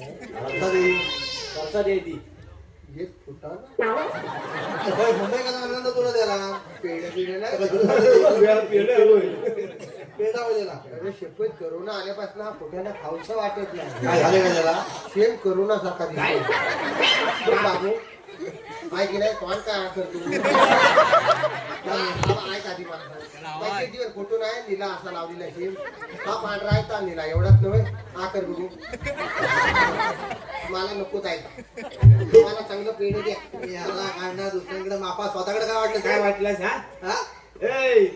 करता द्यायची एक फुटा मुंबई का आनंद तुला द्याला पेढे बिढे नाही पेढा द्याला अरे शेपट करोना आल्यापासून हा पोट्याला खाऊचं वाटत नाही काय झाले का त्याला सेम करोना सारखा दिसतो. बाबू ऐक नाही कोण काय करतो ऐक आधी मला फोटो नाही नीला असा लावलेला सेम हा पांढरा आहे तर नीला एवढाच नव्हे हा कर बघू मला नकोच आहे मला चांगलं पेढे द्या याला काढणार दुसऱ्याकडे मापा स्वतःकडे काय वाटलं काय वाटलं हा ए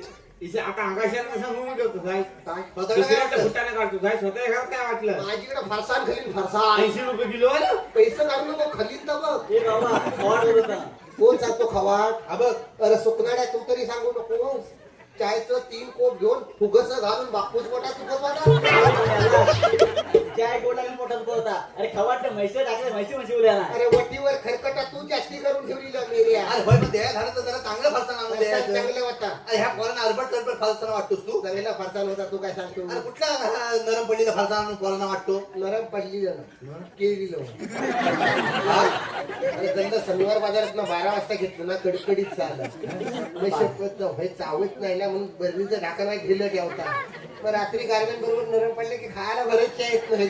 इथे आता आकाशात सांगून ठेवतो साहेब काय स्वतःकडे काय दुसऱ्या वाटलं फुटाने काढतो साहेब स्वतः घरात काय वाटलं माझीकडे फरसाण खालील फरसाण 80 रुपये किलो आहे ना पैसे काढू नको खालील तर बघ ए बाबा फवारत होता कोण सांगतो खवाट हा बघ अरे सुकणाऱ्या तू तरी सांगू नको चायचं 3 कोप घेऊन फुगस घालून बापूस पोटा चाय गोडाने मोठा होता अरे खवाट म्हैसे टाकले म्हशी उद्या ना अरे वटीवर खरकटा तू जास्ती करून ठेवली मेरिया अरे होय पण द्यायला झालं तर जरा चांगलं फरसाण आणून द्यायचं चांगलं होता अरे ह्या पोरांना अलबट फरसाण वाटतोस तू चांगला फरसाण होता तू काय सांगतो अरे कुठला नरम पडलेला फरसाण आणून पोरांना वाटतो नरम पडली केली अरे त्यांना शनिवार बाजारात 12 वाजता घेतलं ना कडकडीत चाललं चावत नाही ना म्हणून बर्नीचं ढाका नाही गेलं ठेवता पण रात्री गार्मेंट बरोबर नरम पडले की खायला बरेच येत नाही